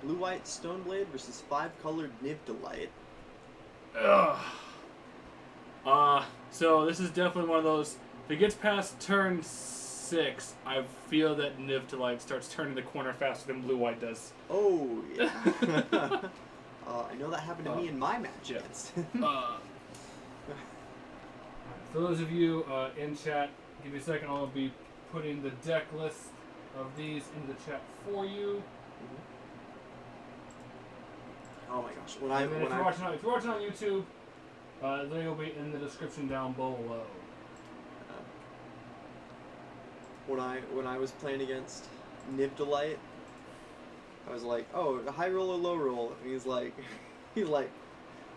Blue-White Stoneblade versus 5-colored Nibdelite. Ugh. So this is definitely one of those. If it gets past turn 6, I feel that Nibdelite starts turning the corner faster than Blue-White does. Oh, yeah. I know that happened to me in my match against. For those of you in chat, give me a second. I'll be putting the deck list of these in the chat for you. Oh my gosh! If you're watching on YouTube, they will be in the description down below. When I was playing against Nibdelite, I was like, oh, high roll or low roll, and he's like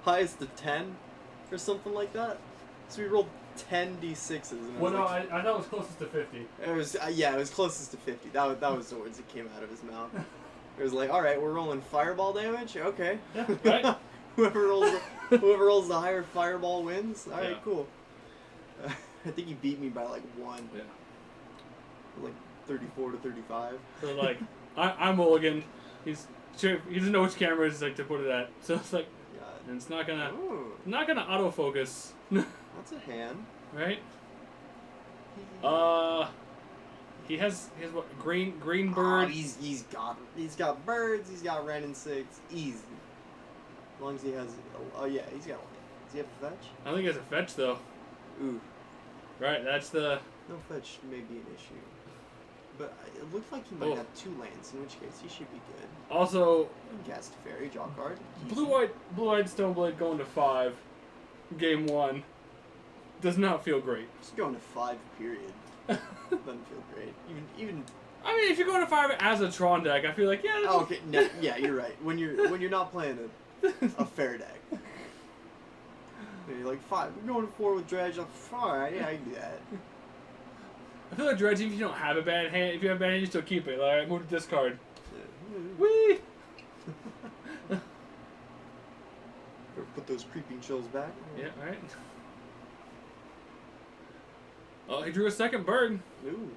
highest to 10 or something like that. So we rolled 10 d6s. And well, no, I thought it was closest to 50. It was it was closest to 50. That was the words that came out of his mouth. It was like, all right, we're rolling fireball damage. Okay. Yeah, right. whoever rolls the higher fireball wins. All right, cool. I think he beat me by like 1. Yeah. Like 34 to 35. So like, I'm mulligan. He doesn't know which camera is like to put it at. So it's like, and it's not gonna autofocus. That's a hand. Right? He has what, green bird. Oh, he's got birds. He's got red and 6. Easy. As long as he has. Oh yeah, he's got one. Does he have a fetch? I don't think he has a fetch though. Ooh. Right, that's the. No fetch may be an issue. But it looked like he might have 2 lands, in which case he should be good. Also, cast fairy, draw card. Blue-White Stoneblade going to 5, game 1, does not feel great. Just going to 5, period. Doesn't feel great. Even. I mean, if you're going to 5 as a Tron deck, I feel like Oh, okay, no, yeah, you're right. When you're not playing a fair deck. You're like 5. We're going to 4 with dredge. Alright, yeah, I can do that. I feel like dredge, if you don't have a bad hand, if you have a bad hand, you still keep it. Alright, move to discard. Yeah. Whee! Put those creeping chills back. Yeah, alright. Oh, he drew a second bird. Ooh.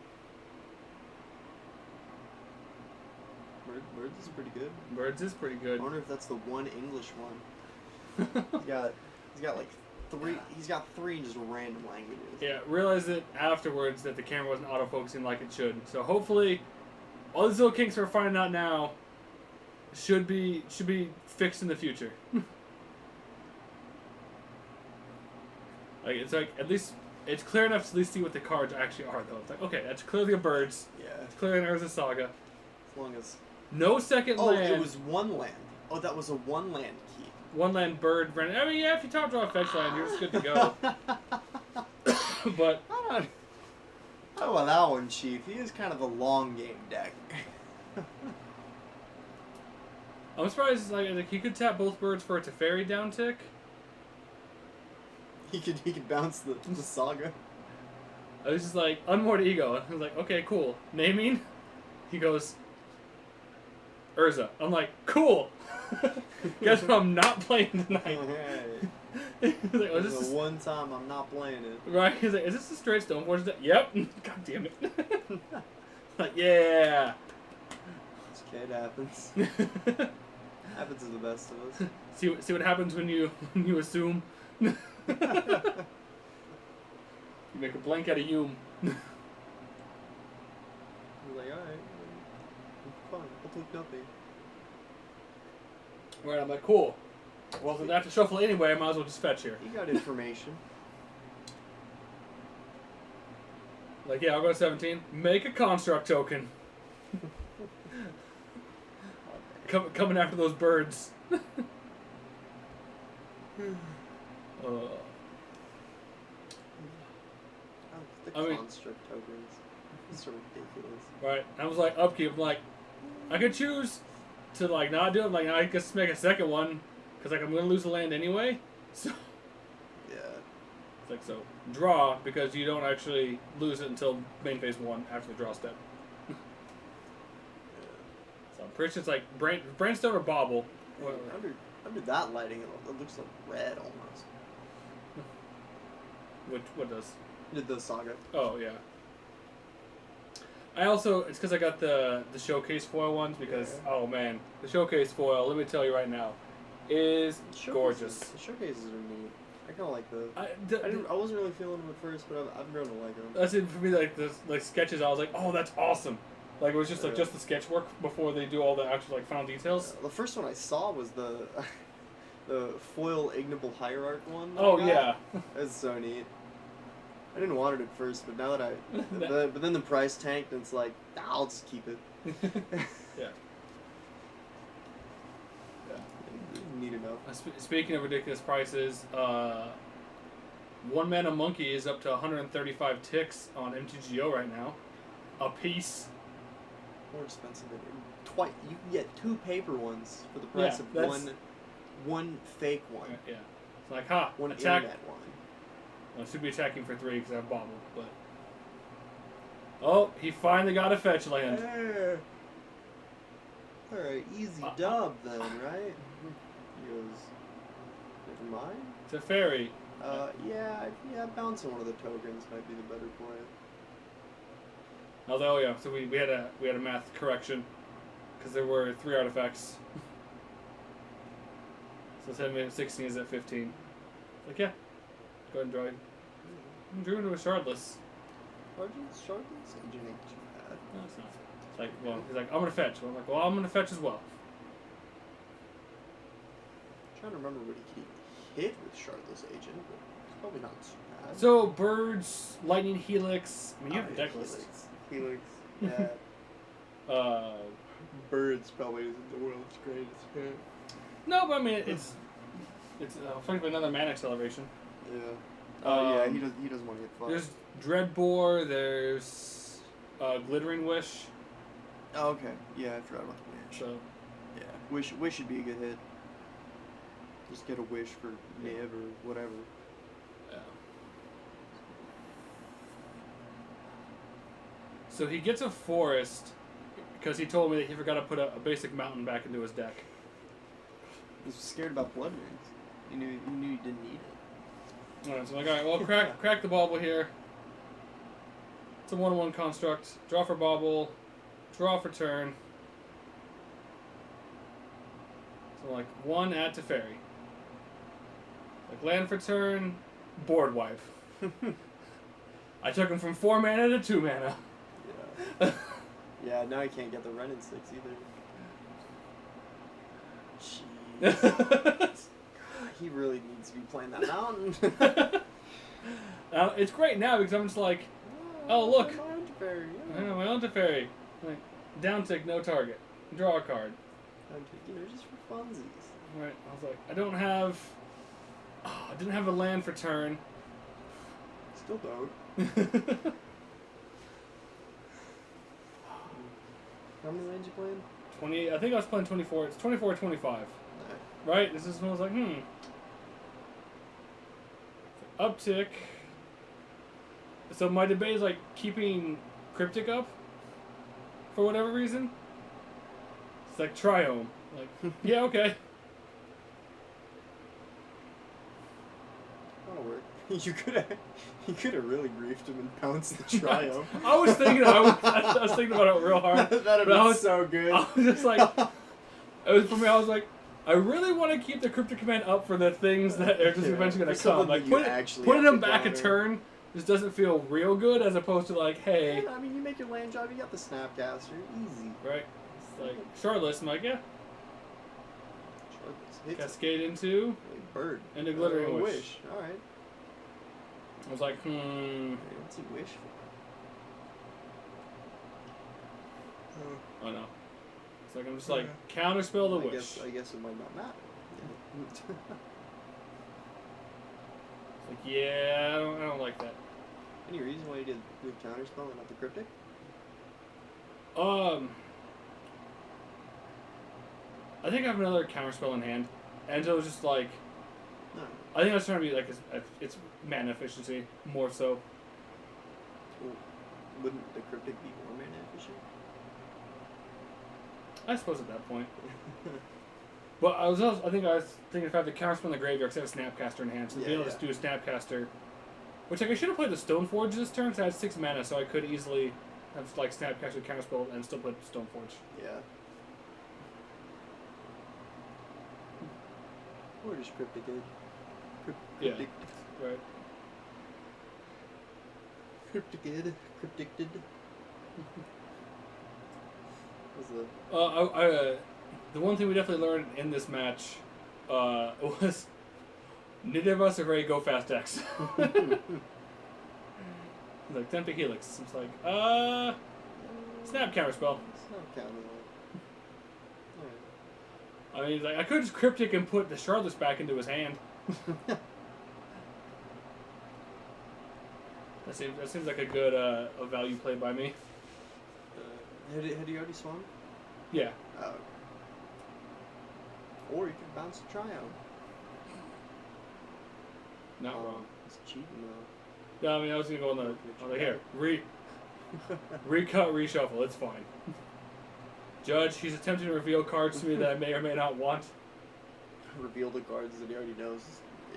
Birds is pretty good. Birds is pretty good. I wonder if that's the one English one. He's got like 3. He's got 3 just random languages. Yeah, realized it afterwards that the camera wasn't autofocusing like it should. So hopefully, all these little kinks we're finding out now should be fixed in the future. Like it's like at least it's clear enough to at least see what the cards actually are though. It's like okay, that's clearly a birds. Yeah. It's clearly an Whirza Saga. As long as. No second land. Oh, it was 1 land. Oh, that was a 1 land keep. 1 land bird. I mean, yeah, if you top draw a fetch land, you're just good to go. But I don't know about that one, Chief. He is kind of a long game deck. I'm surprised like he could tap both birds for a Teferi down tick. He could bounce the Saga. I was just like, unmoored ego. I was like, okay, cool. Naming? He goes, Whirza. I'm like, cool. Guess what I'm not playing tonight. Hey. Like, oh, this is the one time I'm not playing it. Right? He's like, is this a straight Stoneforge deck? Yep. God damn it. Like, yeah. It's okay, it happens. Happens to the best of us. See what happens when you assume. You make a blank out of Hume. You're like, alright, fine, I'll take nothing. Right, I'm like, cool. Well, if I have to shuffle anyway, I might as well just fetch here. You got information. Like, yeah, I'll go to 17. Make a construct token. Coming after those birds. The construct tokens. It's so ridiculous. Right. I was like, upkeep. I'm like, I could choose to like not do it. Like, I guess make a second one because like I'm gonna lose the land anyway. So yeah. It's like so draw because you don't actually lose it until main phase 1 after the draw step. Yeah. So I'm pretty sure it's like Brainstone or Bobble. Under that lighting, it looks like red almost. What does? Did the Saga? Oh yeah. I also, it's because I got the showcase foil ones because, oh man, the showcase foil, let me tell you right now, is gorgeous. The showcases are neat. I kind of like those. I I wasn't really feeling them at first, but I've grown to like them. That's it for me. Like the sketches, I was like, oh, that's awesome. Like it was just like just the sketch work before they do all the actual like final details. The first one I saw was the foil ignoble hierarch one. Oh yeah, that's so neat. I didn't want it at first, but now that but then the price tanked, and it's like, I'll just keep it. Yeah. Neat enough. Speaking of ridiculous prices, One Mana Monkey is up to 135 ticks on MTGO right now, a piece. More expensive than twice. You can get 2 paper ones for the price of one fake one. Yeah. It's like, one attack. internet one. Well, I should be attacking for 3 because I have Bobble, but. Oh, he finally got a fetch land. Alright, easy dub then, right? He goes, never mind. It's a fairy. Yeah, bouncing one of the tokens might be the better play. Although, yeah, so we had a math correction because there were 3 artifacts. So 7 minutes 16 is at 15. Like, yeah, go ahead and draw. I'm drew into a shardless. Shardless? Agent ain't too bad. No, it's not. It's like, well, he's like, I'm gonna fetch. Well, I'm like, well, I'm gonna fetch as well. I'm trying to remember what he hit with Shardless Agent, but it's probably not too bad. So, birds, lightning helix. I mean, you have a deck list. Helix, yeah. Birds probably isn't the world's greatest hit. No, but I mean, it's frankly another mana acceleration. Yeah. Yeah, he doesn't want to get fucked. There's Dreadbore, there's Glittering Wish. Oh, okay. Yeah, I forgot about the wish. So, yeah, wish should be a good hit. Just get a wish for Niv or whatever. Yeah. So he gets a forest because he told me that he forgot to put a basic mountain back into his deck. He was scared about Blood Rings. He knew he didn't need it. Alright, so I'm like, alright, well, crack the bauble here. It's a 1/1 construct. Draw for bauble. Draw for turn. So like 1, add to fairy. Like land for turn, board wipe. I took him from 4 mana to 2 mana. Yeah. Yeah, now I can't get the Renin 6 either. Jeez. He really needs to be playing that mountain. It's great now because I'm just like, oh look. My own Teferi, I know, my own Teferi. Like, down tick, no target. Draw a card. Just for funsies. Right, I was like, I didn't have a land for turn. Still don't. How many lands you playing? 20. I think I was playing 24. It's 24 or 25. Right? This is when I was like, Uptick. So my debate is like keeping Cryptic up for whatever reason. It's like Triome. Like, yeah, okay. That'll work. You could have really griefed him and pounced the Triumph. I was thinking about it real hard. That'd be so good. I was just like, it was for me. I was like, I really want to keep the Cryptic Command up for the things that are just eventually going to come. Like putting them back a turn just doesn't feel real good, as opposed to like, hey. Yeah, I mean, you make your land job, you got the Snapcaster, easy. Right. It's like Shardless. I'm like, yeah. Shardless. Cascade into Bird. And a Glittering Wish. All right. I was like, What's he wish for? I know. It's like I'm just like counterspell the wish. I guess it might not matter. It's like, yeah, I don't like that. Any reason why you did the counterspell and not the Cryptic? I think I have another counterspell in hand, and so it was just like, No. I think I was trying to be like, it's mana efficiency more so. Well, wouldn't the Cryptic be more mana efficient? I suppose at that point. But I was thinking if I have the counterspell in the graveyard because I have a Snapcaster in hand, so to be able to do a Snapcaster, which like I should have played the Stoneforge this turn because I had 6 mana, so I could easily have like Snapcaster, Counterspell, and still put Stoneforge. Yeah. Or just Cryptic Good. Cryptic. Yeah. Right. Cryptic. Crypticted. The one thing we definitely learned in this match was neither of us are very go fast decks. Like Tempting Helix. It's like, Snap Counterspell. Snap Counterspell. I mean, like, I could just Cryptic and put the Shardless back into his hand. That seems like a good a value play by me. Had you already swung? Yeah. Or you could bounce a Triumph. Not wrong. It's cheating though. No, I mean I was gonna go on the here. Recut, reshuffle, it's fine. Judge, he's attempting to reveal cards to me that I may or may not want. Reveal the cards that he already knows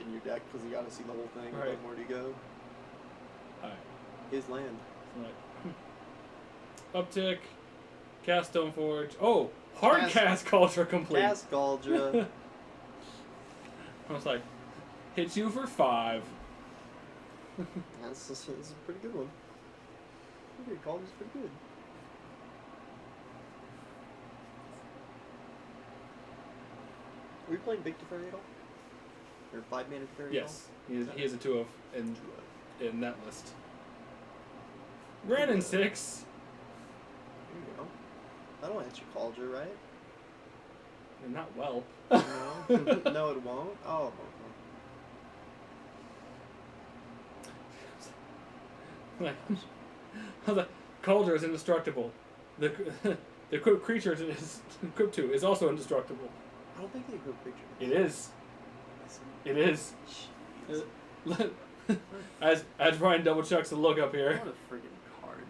in your deck because you gotta see the whole thing. Right. Where to go. Alright. His land. Uptick. Cast Stoneforge. Oh! Hard cast Cauldron complete. Cast Cauldron. I was like, hit you for 5. That's a pretty good one. Your Cauldron's pretty good. Are we playing Big Teferi at all? Or 5-mana Teferi? Yes. He has a 2 of in that list. Red and 6. There you go. That'll answer Cauldron, right? And not well. No. No, it won't. Oh. Like, I was like, Cauldron is indestructible. The equipped creature is equipped to is also indestructible. I don't think they equip creature. It is. It is. Jeez. As Ryan double checks the look up here. What a friggin' card,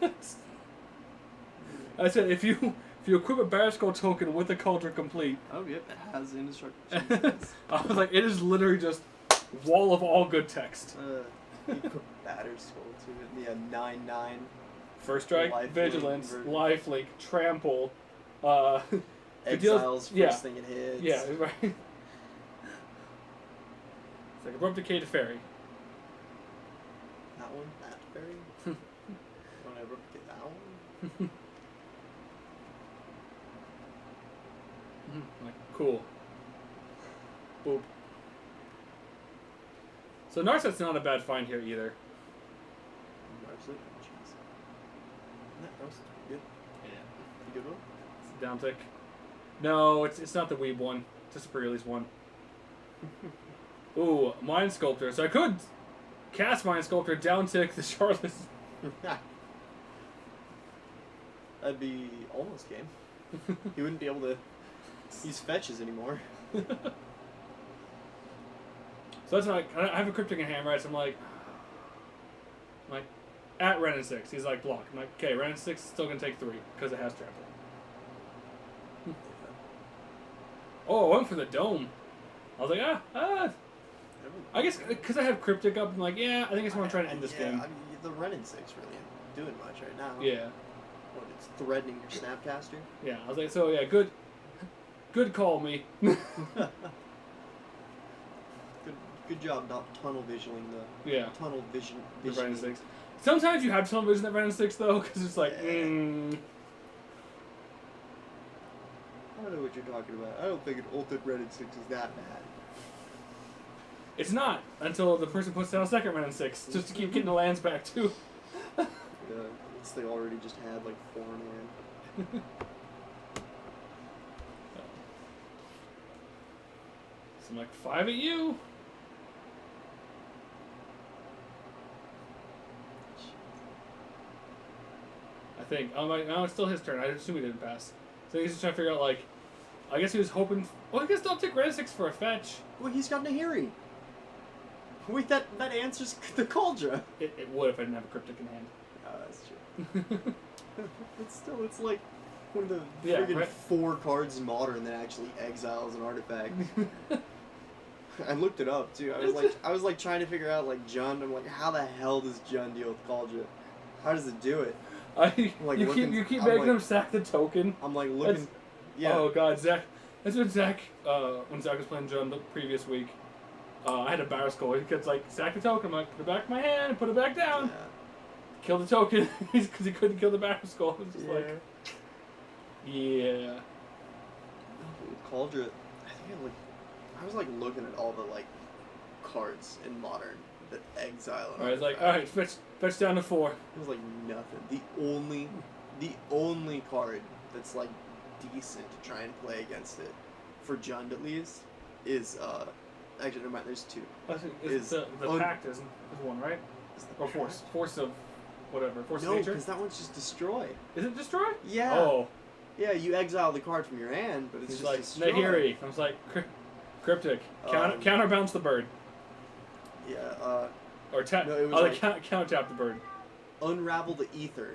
dude. I said if you equip a Barraskull token with a Cauldron complete. Oh yep, it has indestructible. I was like, it is literally just wall of all good text. You equip Batterskull to it. Yeah, 9/9. First strike, Life vigilance, link, lifelink, trample. Exiles first thing it hits. Yeah, right. It's like Abrupt Decay to Fairy. That one? That fairy? Don't ever get that one? Like, cool. Boop. So Narset's not a bad find here either. Narset? Jeez. That was good. Yeah. A good one? It's a down tick. No, it's not the Weeb one. It's just a pre-release one. Ooh, Mind Sculptor. So I could cast Mind Sculptor, down tick the Charlotte. That'd be almost game. He wouldn't be able to use fetches anymore. So that's like, I have a Cryptic in hand, right? So I'm like at Ren and 6. He's like, block. I'm like, okay, Ren and 6 is still going to take 3 because it has trample. Oh, I went for the dome. I was like, I guess because I have Cryptic up, I'm like, yeah, I think it's more trying to end this game. I mean, the Ren and 6 really ain't doing much right now. Yeah. What, it's threatening your Snapcaster? Yeah, I was like, so yeah, good call, me. Good job not tunnel visioning the tunnel vision. The Ren and 6. Sometimes you have tunnel vision at Ren and 6 though, because it's like, I don't know what you're talking about. I don't think an ulted Ren and 6 is that bad. It's not until the person puts down a second Ren and 6, just to keep getting the lands back too. Once they already just had like 4 in hand. So I'm like, 5 at you. I think. I'm like, no, it's still his turn. I assume he didn't pass. So he's just trying to figure out, like, I guess he was hoping. Well, I guess they'll take Ren and 6 for a fetch. Well, he's got Nahiri. Wait, that answers the Cauldron. It would if I didn't have a Cryptic in hand. Oh, that's true. It's like one of the friggin' 4 cards in Modern that actually exiles an artifact. I looked it up too. I was like trying to figure out like Jund. I'm like, how the hell does Jund deal with Cauldron? How does it do it? You keep making him sack the token. I'm like looking. Yeah. Oh god, Zach. That's when Zach was playing John the previous week. I had a barrel skull. He kept like sack the token. I'm like, put it back in my hand, put it back down. Yeah. Kill the token because he couldn't kill the barrel skull. It's just like, yeah. Cauldron. I was like looking at all the like cards in Modern that exile. I was like, all right, fetch down to 4. It was like nothing. The only card that's like decent to try and play against it, for Jund at least, is actually never mind. There's 2. Is the pact is one, right? Or force of whatever, force of nature. No, because that one's just destroy. Is it destroy? Yeah. Oh. Yeah, you exile the card from your hand, but it's just like destroy. Nahiri. I was like cryptic. Counterbounce the bird. Yeah. Or tap. No, it was counter tap the bird. Unravel the ether.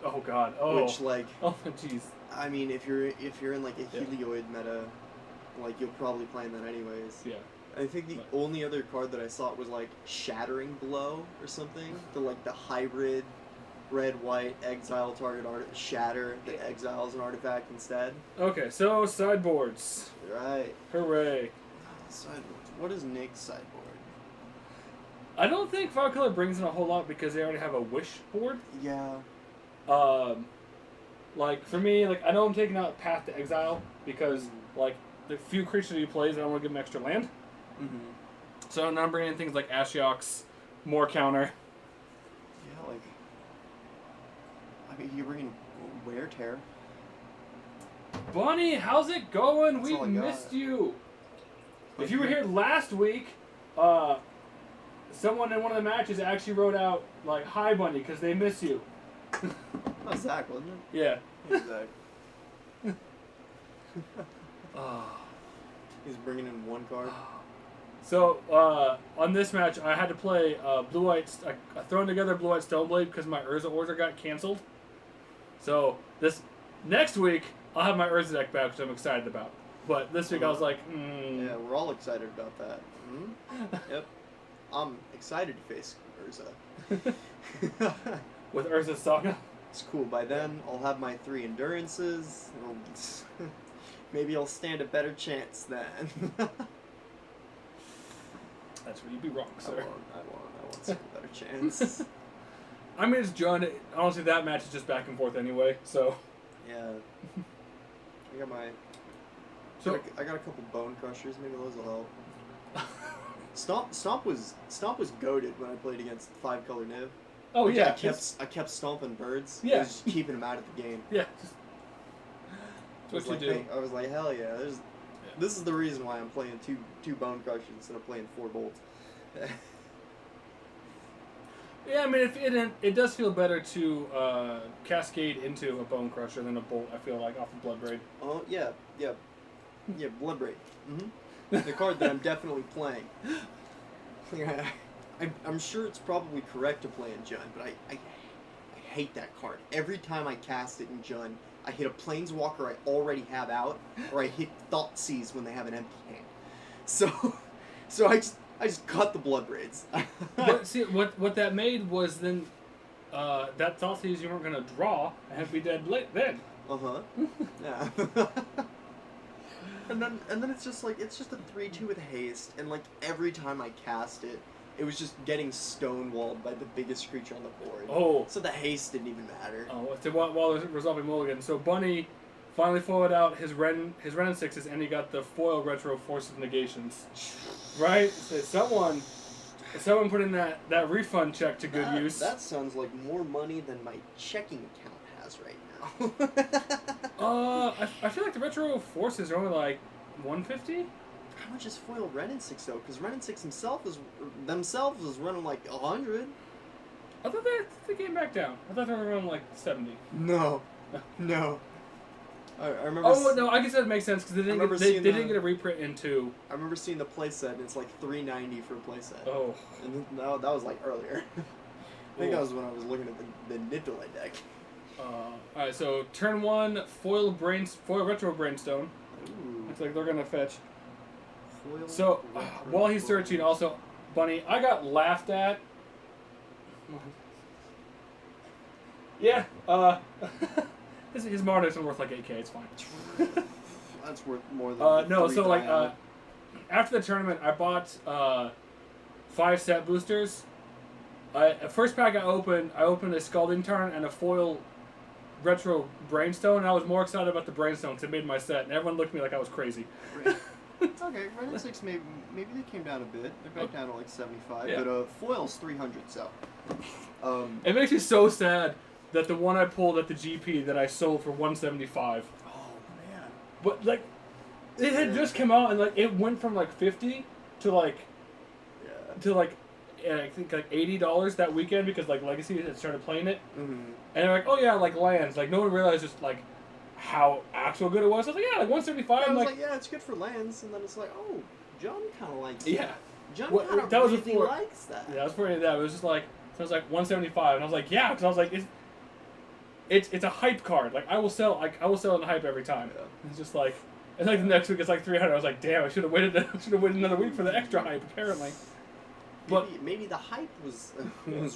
Oh god. Oh. Which like. Oh jeez. I mean, if you're in like a Helioid meta, like you'll probably play that anyways. Yeah. I think the only other card that I saw was like Shattering Blow or something. The hybrid red-white exile target shatter that exiles an artifact instead. Okay, so sideboards. Right. Hooray. Sideboards. What is Nick's sideboard? I don't think Fire Color brings in a whole lot because they already have a wish board. Yeah. Like for me, like I know I'm taking out Path to Exile because like the few creatures he plays, I don't want to give him extra land. Mm-hmm. So now I'm bringing in things like Ashiox, more counter. Yeah, like I mean, you're bringing Wear Tear. Bunny, how's it going? We missed you. If you were here last week, someone in one of the matches actually wrote out like "Hi, Bunny" because they miss you. Oh, Zach, wasn't it? Yeah. Zach. He's bringing in 1 card. So on this match, I had to play blue-white. I thrown together blue-white Stoneblade because my Urza order got canceled. So this next week, I'll have my Urza deck back, which I'm excited about. But this week I was like, Yeah, we're all excited about that. Mm-hmm. Yep. I'm excited to face Urza. With Urza Saga. It's cool. By then, I'll have my 3 endurances. Maybe I'll stand a better chance then. That's where you'd be wrong, sir. I won't stand a better chance. I mean, it's John. Honestly, that match is just back and forth anyway, so. Yeah. I got my... So I got a couple Bone Crushers. Maybe those will help. Stomp was goated when I played against 5-color Niv. Oh yeah. I kept stomping birds. Yeah. Just keeping them out of the game. Yeah. That's what you do. I was like, hell yeah. This is the reason why I'm playing two Bone Crushers instead of playing 4 bolts. Yeah, I mean, it does feel better to cascade into a Bone Crusher than a bolt. I feel like off of Bloodbraid. Oh yeah, Bloodbraid. Mm-hmm. The card that I'm definitely playing. I'm sure it's probably correct to play in Jund, but I hate that card. Every time I cast it in Jund, I hit a Planeswalker I already have out, or I hit Thoughtseize when they have an empty hand. So I just cut the Bloodbraids. But see, what that made was then that Thoughtseize you weren't gonna draw and be dead then. Yeah. And then it's just a 3/2 with haste, and like every time I cast it, it was just getting stonewalled by the biggest creature on the board. Oh. So the haste didn't even matter. Oh, so while resolving mulligan, so Bunny finally followed out his Ren and 6s, and he got the foil retro Force of Negations. Right? So someone put in that refund check to good use. That sounds like more money than my checking account has right now. I feel like the retro Forces are only like $150. How much is foil Ren and 6 though? Because Ren and 6 themselves is running like 100. I thought they came back down. I thought they were running like 70. No. I remember. Oh no, I guess that makes sense because they didn't get a reprint into. I remember seeing the playset and it's like $390 for a playset. Oh. And that was like earlier. I think that was when I was looking at the Niftolite deck. Alright, so turn 1, foil retro Brainstone. Ooh. Looks like they're gonna fetch. Foil So while he's searching, also, Bunny, I got laughed at. Yeah. His monitor isn't worth like 8K. It's fine. That's worth more than. No. So like, after the tournament, I bought 5 set boosters. First pack I opened a Scalding Tarn and a foil retro Brainstone, and I was more excited about the Brainstone because it made my set, and everyone looked at me like I was crazy. Okay, Red and 6 maybe they came down a bit. They're back down to like 75, yeah. But foil's 300, so. It makes me so sad that the one I pulled at the GP that I sold for 175. Oh man. But like, it had just come out and like it went from like 50 to like, I think like $80 that weekend because like Legacy had started playing it, and they're like, oh yeah, like lands. Like no one realized just like how actual good it was. I was like, yeah, like 175. Yeah, I was like, yeah, it's good for lands, and then it's like, oh, John kind of likes. Yeah. John kind of really likes that. Yeah, that was pretty. That it was just like so. It was like 175, and I was like, yeah, because I was like, it's a hype card. Like I will sell in hype every time. Yeah. It's just like, and like the next week it's like 300. I was like, damn, I should have waited another week for the extra hype. Apparently. But maybe the hype was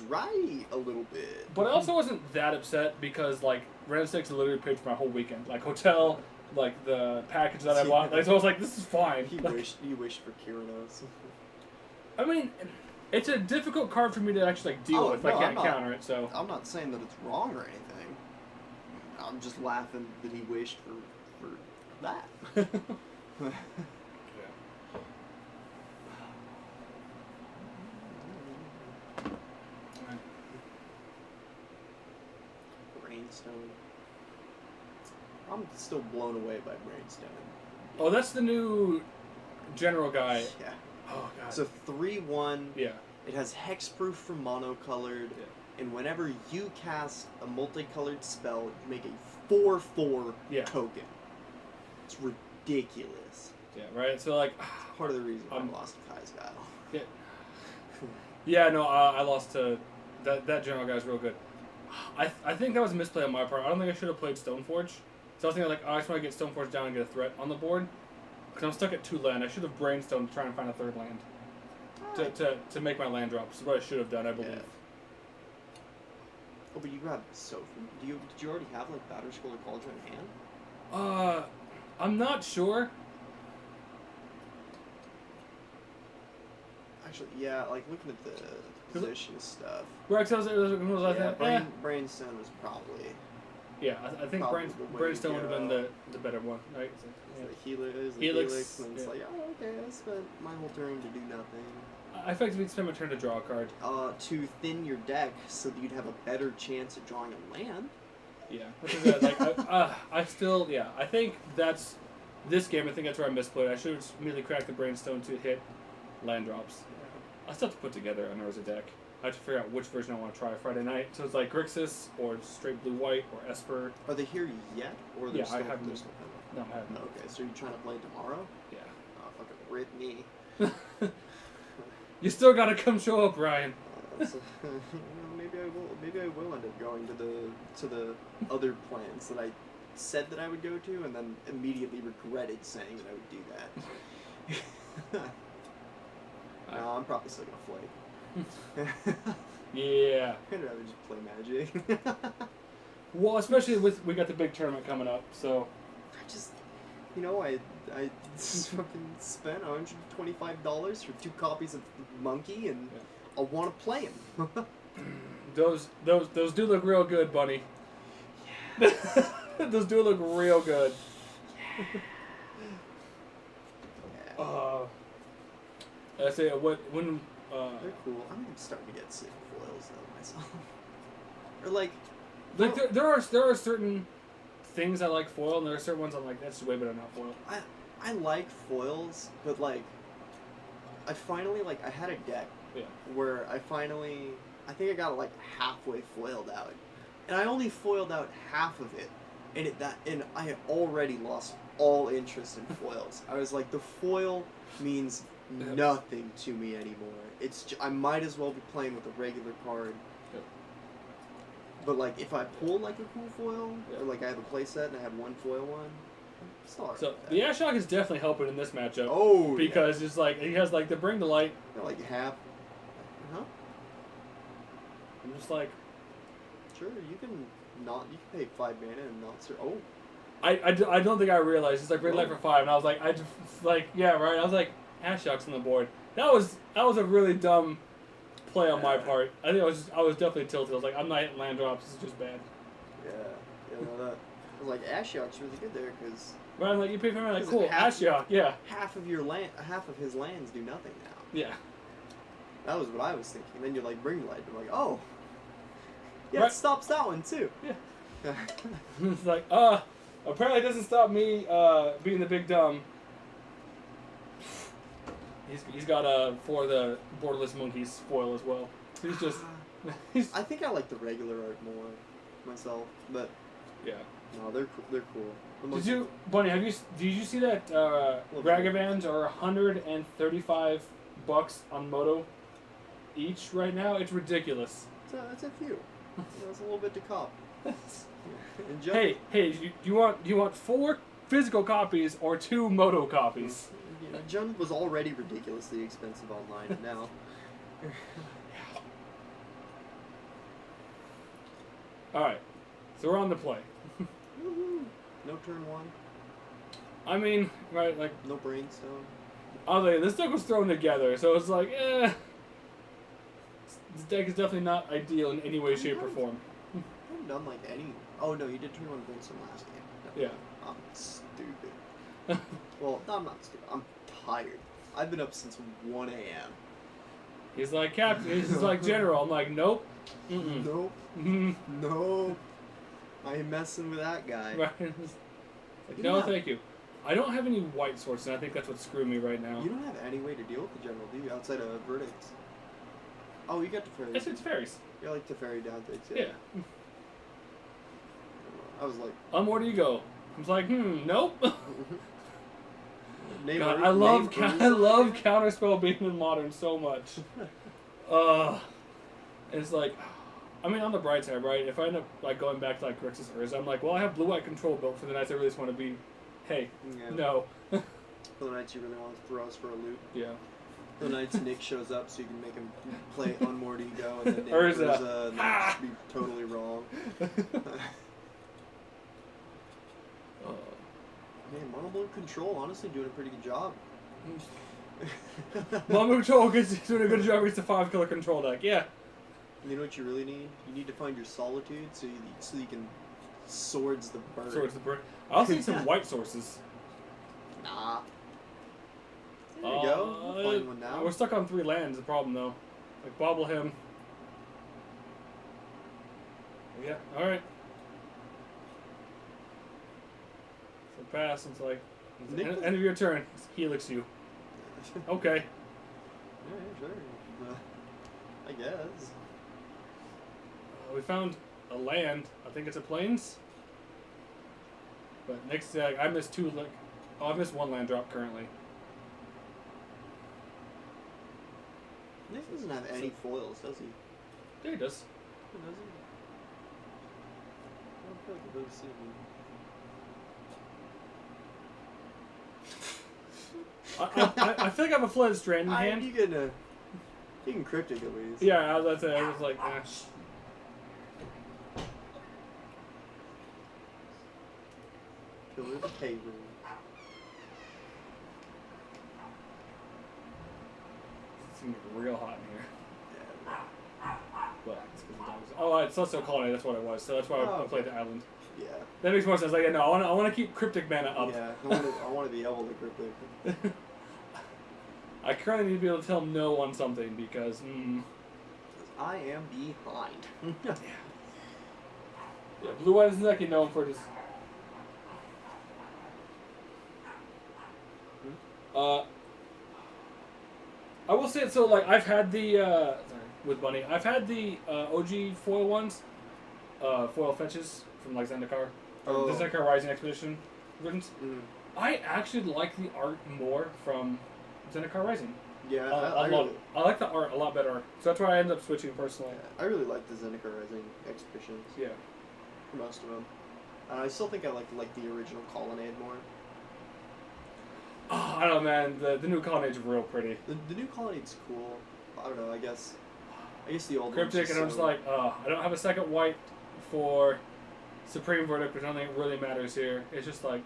right a little bit. But I also wasn't that upset because like Ren 6 literally paid for my whole weekend, like hotel, like the package that I bought. Like, so I was like, this is fine. He wished for Kyranos. I mean, it's a difficult card for me to actually like deal with if I can't counter it. So I'm not saying that it's wrong or anything. I'm just laughing that he wished for that. Brainstone. I'm still blown away by Brainstone. Oh, that's the new general guy. Yeah. Oh god. It's a 3/1. Yeah. It has hexproof for monocolored, and whenever you cast a multicolored spell, you make a 4/4 token. It's ridiculous. Yeah. Right. So like, part of the reason I lost to Kai's battle. Yeah. Yeah. No, I lost to that general guy's real good. I think that was a misplay on my part. I don't think I should have played Stoneforge. So I was thinking like, oh, I just want to get Stoneforge down and get a threat on the board. Because I'm stuck at 2 land. I should have Brainstoned to try and find a 3rd land. To make my land drops. That's what I should have done, I believe. Yeah. Oh, but you got Sophie. Did you already have like Batterskull or Cauldron in hand? I'm not sure. Actually, yeah, like looking at the position stuff. Right, so Brainstone was probably. Yeah, I think Brainstone would have been the better one, right? Yeah. The Helix, and it's like, oh, okay, I spent my whole turn to do nothing. I effectively spent my turn to draw a card. To thin your deck so that you'd have a better chance at drawing a land. Yeah, I still, I think that's this game. I think that's where I misplayed. I should have immediately cracked the Brainstone to hit land drops. I still have to put together an Urza deck. I have to figure out which version I want to try Friday night. So it's like Grixis or straight blue-white or Esper. Are they here yet? Or I haven't. No, I haven't. Okay, so you're trying to play tomorrow? Yeah. Oh, fucking rip me. You still gotta come show up, Ryan. Maybe I will end up going to the other plans that I said that I would go to, and then immediately regretted saying that I would do that. No, I'm probably still gonna flake. Yeah. I'd rather just play Magic. Well, especially we got the big tournament coming up, so. I just, I fucking spent $125 for 2 copies of Monkey, and I want to play him. Those do look real good, Bunny. Yeah. Those do look real good. Yeah. I say when they're cool. I'm starting to get sick of foils though myself. Or like there are certain things I like foil, and there are certain ones I'm like, that's way better than not foil. I like foils, but like I finally I had a deck where I think I got it like halfway foiled out, and I only foiled out half of it, and I had already lost all interest in foils. I was like, the foil means nothing to me anymore. I might as well be playing with a regular card. Yep. But like, if I pull like a cool foil, or like I have a playset and I have one foil one, sorry. So the Ashok is definitely helping in this matchup. Oh, because it's like he has like the Bring to Light. Like half. Huh? I'm just like, Sure, you can pay 5 mana and not search. Oh. I don't think I realized it's like red light for 5, and I was like yeah, right. I was like Ashiok's on the board. That was a really dumb play on my part. I think I was definitely tilted. I was like, I'm not hitting land drops. This is just bad. Yeah, no, that. I was like, Ashiok's really good there because. Right, I'm like, you pay for me, like, cool, Ashiok, yeah. Half of his lands do nothing now. Yeah. That was what I was thinking. Then you like bring light. I'm like, oh. Yeah, right. It stops that one too. Yeah. It's like, apparently it doesn't stop me being the big dumb. He's got for the borderless monkeys foil as well. He's just. I think I like the regular art more myself, but yeah. No, they're cool. Bunny? Did you see that Ragavans are $135 on Moto each right now? It's ridiculous. It's a few. That's a little bit to cop. Hey, do you want 4 physical copies or 2 Moto copies? You know, Jund was already ridiculously expensive online, and now. All right, so we're on the play. No turn 1. I mean, right, like no brainstorm. This deck was thrown together, so it's like, This deck is definitely not ideal in any way, shape, or form. I haven't done like any. Oh no, you did turn 1 brainstorm last game. No, yeah. I'm stupid. Well, no, I'm not stupid. I'm tired. I've been up since 1 a.m. He's like, Captain. He's like, General. I'm like, nope. Mm-mm. Nope. Nope. I ain't messing with that guy. Right. Like, no, thank you. I don't have any white sources, and I think that's what's screwing me right now. You don't have any way to deal with the General, do you? Outside of verdicts. Oh, you got Teferi. Yes, it's fairies. You like Teferi down things, yeah. I was like... where do you go? I was like, nope. God, I love Counterspell being in Modern so much. It's like... I mean, on the bright side, right? If I end up like going back to like Grixis Urza, I'm like, well, I have blue-white control built for the nights I really just want to be. Hey, no. For the nights you really want to throw us for a loop. Yeah. For the nights Nick shows up, so you can make him play Unmoored Ego, and then Nick Urza, and that should be totally wrong. Man, Mono Blue Control honestly doing a pretty good job. Mono Control is doing a good job against the 5-color control deck. Yeah. You know what you really need? You need to find your Solitude so you can Swords the Bird. Swords the Bird. I also need some white sources. Nah. There you go. We'll find one now. We're stuck on 3 lands, the problem though. Like, bobble him. Yeah, alright. So pass, it's like, end of your turn. Helix you. Okay. Yeah, sure. I guess. We found a land. I think it's a plains. But next, I missed 2. I missed 1 land drop currently. Nick doesn't have any foils, does he? Yeah, he does. Oh, does he? I don't feel like I've ever seen him. I feel like I have a Flooded Strand in hand. You can Cryptic at least. Yeah, that's it. I was like, Pillar the Pay Room. It's gonna get real hot in here. Yeah. But it's because the dogs. Oh, it's also colony. That's what it was. So that's why I played the island. Yeah. That makes more sense. Like, no, I want to keep Cryptic mana up. Yeah, I want to be able to Cryptic. I currently need to be able to tell no on something because. I am behind. Yeah, blue-white isn't exactly known for just. I will say it so. Like I've had the sorry, with Bunny. I've had the OG foil ones, foil fetches from like Zendikar, or the Zendikar Rising Expedition versions. I actually like the art more from Zendikar Rising. Yeah, I like the art a lot better. So that's why I ended up switching personally. Yeah, I really like the Zendikar Rising Expeditions. Yeah. For most of them. I still think I like the original Colonnade more. Oh, I don't know, man. The new Colonnade's real pretty. The new Colonnade's cool. I don't know. I guess the old Cryptic, and I'm just like, I don't have a second white for Supreme Verdict, which I don't think really matters here. It's just like,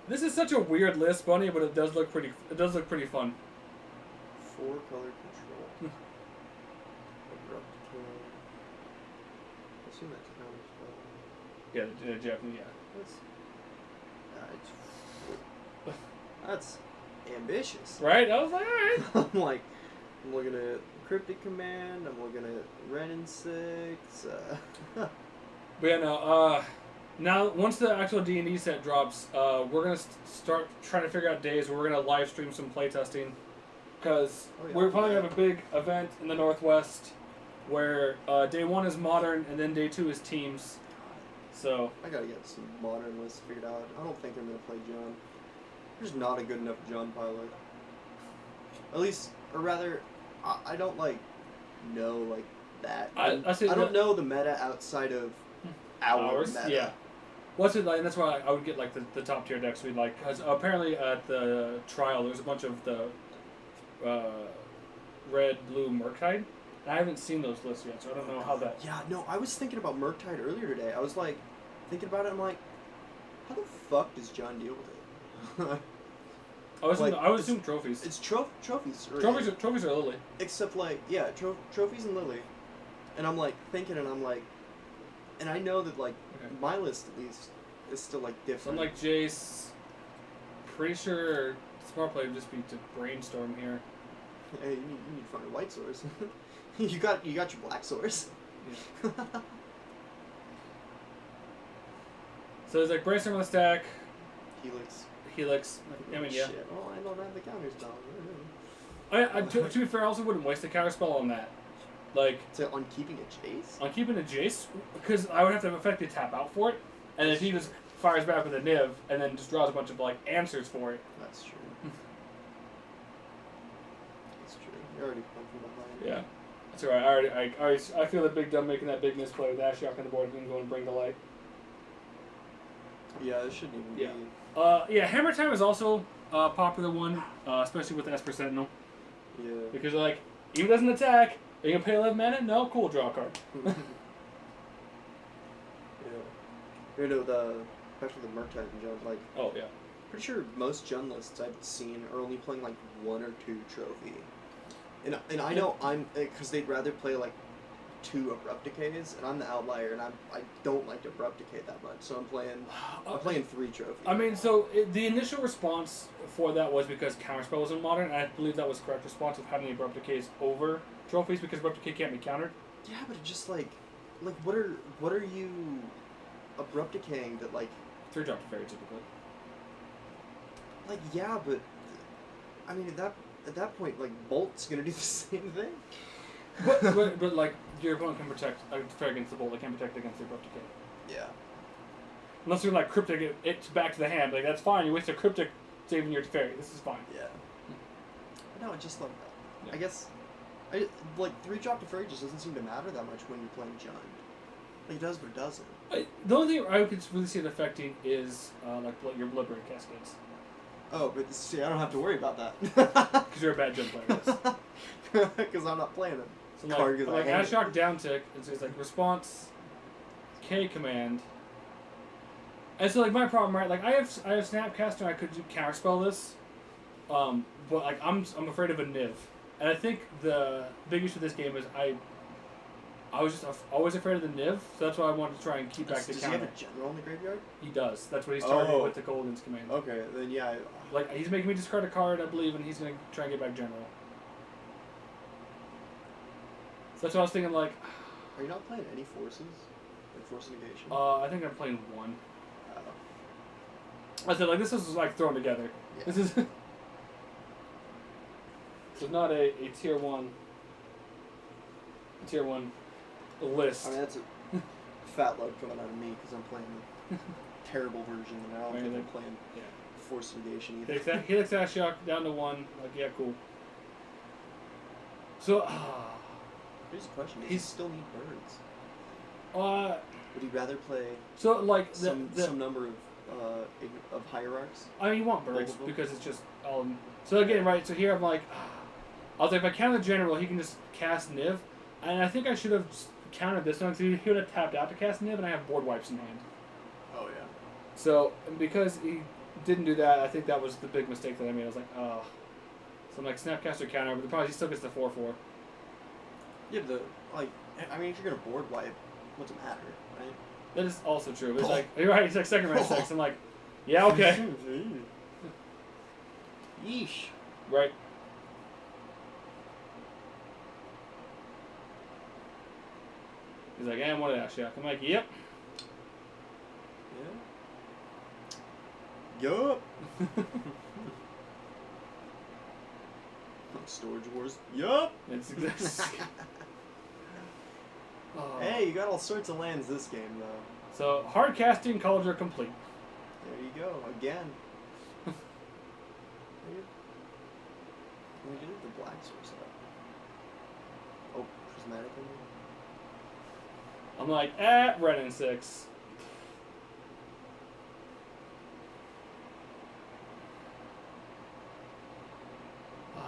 This is such a weird list, Bunny, but it does look pretty. It does look pretty fun. 4 color control. Abrupt kill. I assume that's counterspell. Yeah, the Japanese. Yeah. That's ambitious. Right? I was like, alright. I'm looking at Cryptic Command. I'm looking at Ren and 6. But yeah, no. Now, once the actual D&D set drops, we're going to start trying to figure out days where we're going to live stream some playtesting. Because we're probably going to have a big event in the Northwest where day 1 is modern and then day 2 is teams. So I got to get some modern lists figured out. I don't think I'm going to play John. There's not a good enough John pilot. At least, or rather, I don't know that. I don't know the meta outside of our meta. Yeah. What's it like? And that's why I would get like the top tier decks we'd like. Because apparently at the trial there's a bunch of the red, blue Murktide. And I haven't seen those lists yet, so I don't know how that. Yeah, no, I was thinking about Murktide earlier today. I was like thinking about it. I'm like, how the fuck does John deal with it? I was assuming trophies. It's trophies. Trophies are Lily. Except trophies and Lily. And I'm like thinking, and I'm like. And I know that, my list, at least, is still, different. So I'm like Jace. Pretty sure Smart Play would just be to brainstorm here. Hey, you need to find a white source. you got your black source. Yeah. So there's, brainstorm on the stack. Helix. I mean, yeah. Shit. Oh, I don't have the counter spell. To be fair, I also wouldn't waste a counter spell on that. On keeping a Jace? On keeping a Jace, because I would have to effectively tap out for it, and if he just fires back with a Niv, and then just draws a bunch of, answers for it. That's true. That's true. You're already playing from behind. Yeah. That's alright. I feel the big dumb making that big misplay with Ashiok on the board and go and bring the light. Yeah, it shouldn't even be. Hammer Time is also a popular one, especially with Esper Sentinel. Yeah. Because, even doesn't attack. Are you gonna pay 11 mana? No, cool, draw a card. Yeah. Especially the Murktide and Jun, oh, yeah. Pretty sure most Jun lists I've seen are only playing, 1 or 2 trophy. And I know because they'd rather play, 2 Abrupt Decays, and I'm the outlier, and I don't like to Abrupt Decay that much, so I'm playing 3 trophy. I mean, so the initial response for that was because Counterspell was in Modern, and I believe that was the correct response of having the Abrupt Decays over trophies because Abrupt Decay can't be countered. Yeah, but it just what are you Abrupt Decaying that 3-drop to Fairy typically. Yeah, but I mean at that point Bolt's gonna do the same thing. but your opponent can protect a Fairy against the Bolt. They can't protect against the Abrupt Decay. Yeah. Unless you're Cryptic, it's back to the hand. That's fine. You waste a Cryptic saving your Fairy. This is fine. Yeah. No, I just love that. Yeah. I guess 3-drop to Fairy just doesn't seem to matter that much when you're playing Jund. It does, but it doesn't. The only thing I could really see it affecting is your Bloodbraid Cascades. Oh, but see, I don't have to worry about that. Because you're a bad Jund player. Because I'm not playing it. So Ashiok down tick, it's response, K command. And so my problem, right? I have Snapcaster and I could counterspell this, but I'm afraid of a Niv. And I think the big issue with this game is I was just always afraid of the Niv, so that's why I wanted to try and keep back the counter. Does he have a general in the graveyard? He does. That's what he's targeting with the Golden's command. Okay, then yeah. He's making me discard a card, I believe, and he's going to try and get back general. So that's what I was thinking, Are you not playing any forces? Force negation? I think I'm playing 1. I said, this is thrown together. Yeah. This is... It's not a tier 1 list. I mean, that's a fat load coming out of me because I'm playing the terrible version, and I don't think I'm playing Force Negation either. Helix Ashiok down to 1. Yeah, cool. So, here's a question. Does he still need birds? Would he rather play some number of hierarchs. I mean, you want birds because it's just so again, right? So here I'm like, I was like, if I counter the general, he can just cast Niv, and I think I should have countered this one because he would have tapped out to cast Niv, and I have board wipes in hand. Oh yeah. So because he didn't do that, I think that was the big mistake that I made. I was like, oh. So I'm like, Snapcaster counter, but the problem is he still gets the 4/4. Yeah, I mean, if you're gonna board wipe, what's it matter, right? That is also true. It's like, you're right, he's like second round 6. I'm like, yeah, okay. Yeesh. Right. He's like, and one of that shock. I'm like, yep. Yeah. Yup. Storage Wars. Yup. It's exactly. Hey, you got all sorts of lands this game, though. So, hard casting colors are complete. There you go, again. We did it the black source up. Oh, prismatic in there. I'm like, red and 6.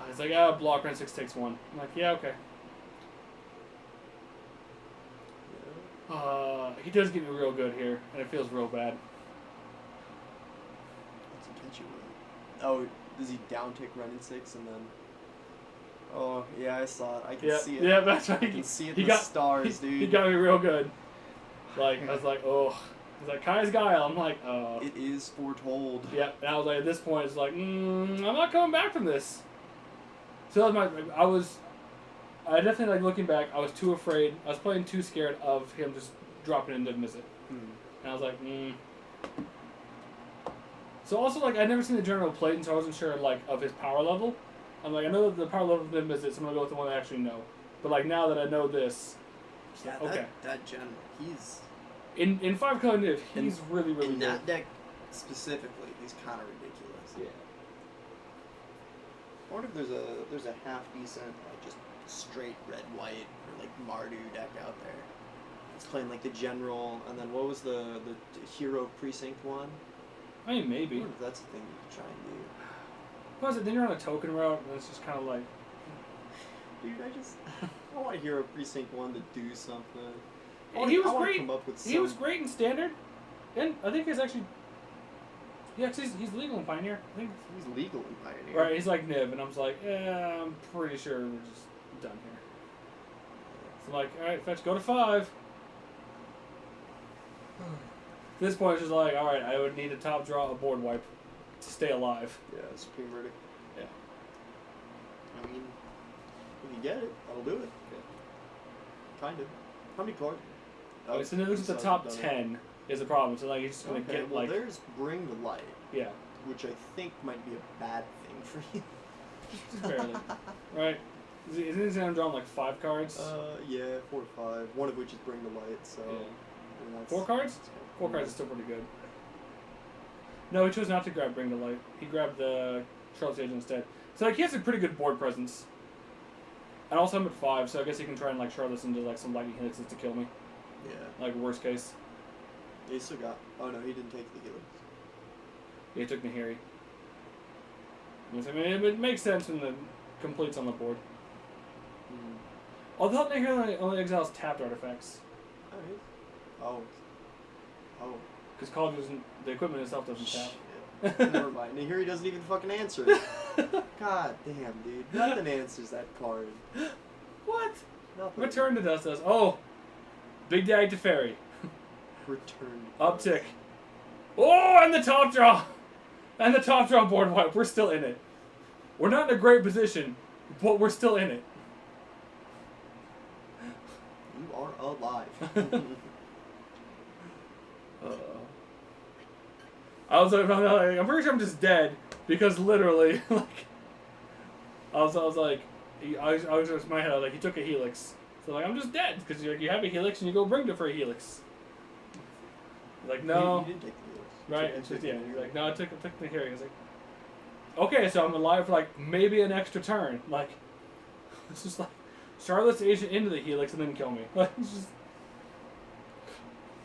It's like, block red 6 takes 1. I'm like, yeah, okay. He does get me real good here, and it feels real bad. What's he catch you with? Oh, does he down tick red and 6 and then? Oh yeah, I saw it. I can see it. Yeah, that's right. I can see it in the stars, dude. He got me real good. Like I was like, oh. He's like Kai's Guile. I'm like, oh. It is foretold. Yeah, and I was like, at this point, it's like, I'm not coming back from this. So that was I definitely, like, looking back, I was too afraid. I was playing too scared of him just dropping into miss it. And I was like, So also, like, I'd never seen the general plate, and so I wasn't sure, like, of his power level. I'm like, I know that the power level of him is it, so I'm gonna go with the one I actually know. But, like, now that I know this, yeah, like, okay. That general, he's... In 5 color Niv, he's really, really in good. In that deck, specifically, he's kind of ridiculous. Yeah. I wonder if there's a half decent, like, just straight red white or like Mardu deck out there. It's playing like the general, and then what was the hero precinct one? I mean, maybe. I wonder if that's the thing you could try and do. What is it? Then you're on a token route, and it's just kind of like, dude, I want hero precinct one to do something. He was great. Come up with he was great in standard, and I think he's actually. Yeah, cause he's legal in Pioneer. I think he's legal in Pioneer. Right, he's like Nib, and I'm just like, I'm pretty sure we're just done here. So I'm like, alright, fetch, go to 5. At this point, it's just like, alright, I would need a top draw, a board wipe to stay alive. Yeah, Supreme Verdict. Yeah. I mean, if you get it, that'll do it. Yeah. Kind of. How many cards? Oh, so it looks at the top 10 is the problem. So like, he's just gonna get well, like. There's Bring the Light. Yeah. Which I think might be a bad thing for you. Just barely. Right. Isn't he drawing like 5 cards? Yeah, 4 or 5. One of which is Bring the Light. So. Yeah. I mean, 4 cards? 4 cards is still pretty good. No, he chose not to grab Bring the Light. He grabbed the Charles Age instead. So like, he has a pretty good board presence. And also I'm at 5, so I guess he can try and like shard this into like some lightning hits to kill me. Yeah. Like worst case. He still got. Oh no, he didn't take the Helix. Yeah, he took Nahiri. I mean, it makes sense when the complete's on the board. Although Nahiri only exiles tapped artifacts. Oh. Because college doesn't. The equipment itself doesn't tap. Never mind. Nahiri doesn't even fucking answer it. God damn, dude. Nothing answers that card. What? Nothing. Return to Dust does. Oh! Big Daddy Teferi. Return. Uptick. Oh, and the top draw! And the top draw board wipe. We're still in it. We're not in a great position, but we're still in it. You are alive. I was like, I'm pretty sure I'm just dead because literally, like, I was like, I was just in my head like he took a helix, so like I'm just dead because you have a helix and you go bring it for a helix. Like no, you didn't take the helix. Right? It's just, yeah. He's like no, I took the hearing. He's like, okay, so I'm alive for like maybe an extra turn. Like it's just like Charlotte's agent into the helix and then kill me. Like it's just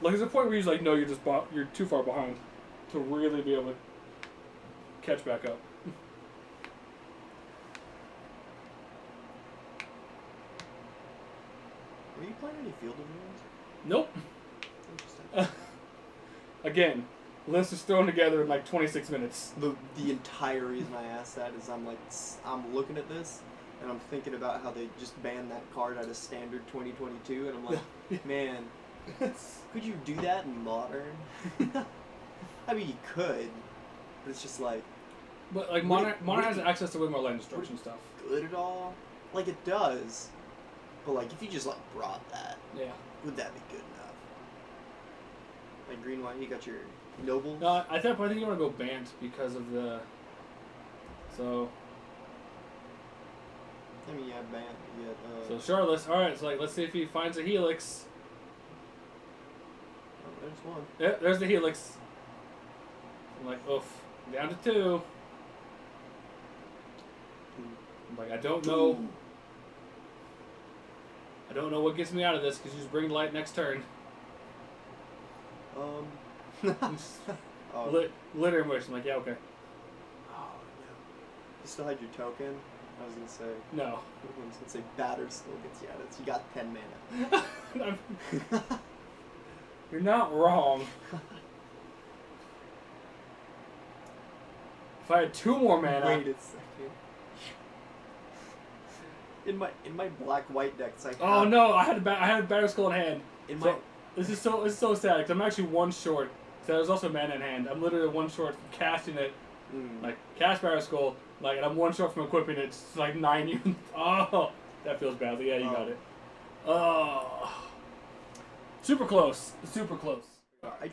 like there's a point where he's like, no, you're too far behind. to really be able to catch back up. Are you playing any Field of Dreams? Nope. Interesting. Again, list is thrown together in like 26 minutes. The entire reason I asked that is I'm looking at this and I'm thinking about how they just banned that card out of standard 2022 and I'm like, man, could you do that in modern? I mean, you could, but it's just like. But like modern has access to way more land destruction stuff. Good at all? Like it does, but like if you just like brought that, yeah, would that be good enough? Like green white, you got your nobles. No, I think you want to go Bant because of the. So. I mean, yeah, Bant. So Charlotte, all right. So like, let's see if he finds a Helix. Oh, there's one. Yeah, there's the Helix. I'm like, oof, down to 2. I'm like, I don't know. I don't know what gets me out of this because you just bring light next turn. Litter Wish. I'm like, yeah, okay. Oh, no. You still had your token? I was going to say. No. I was going to say Batter still gets you out of it. So you got 10 mana. You're not wrong. If I had 2 more mana. Wait a second. In my black-white decks, I Oh no! I had a Batter Skull in hand. This is so sad because I'm actually 1 short. So there's also mana in hand. I'm literally 1 short from casting it. Like cast Batter Skull. Like, and I'm 1 short from equipping it. It's like 9 units. Oh, that feels bad. Yeah, you got it. Oh, super close. Super close. I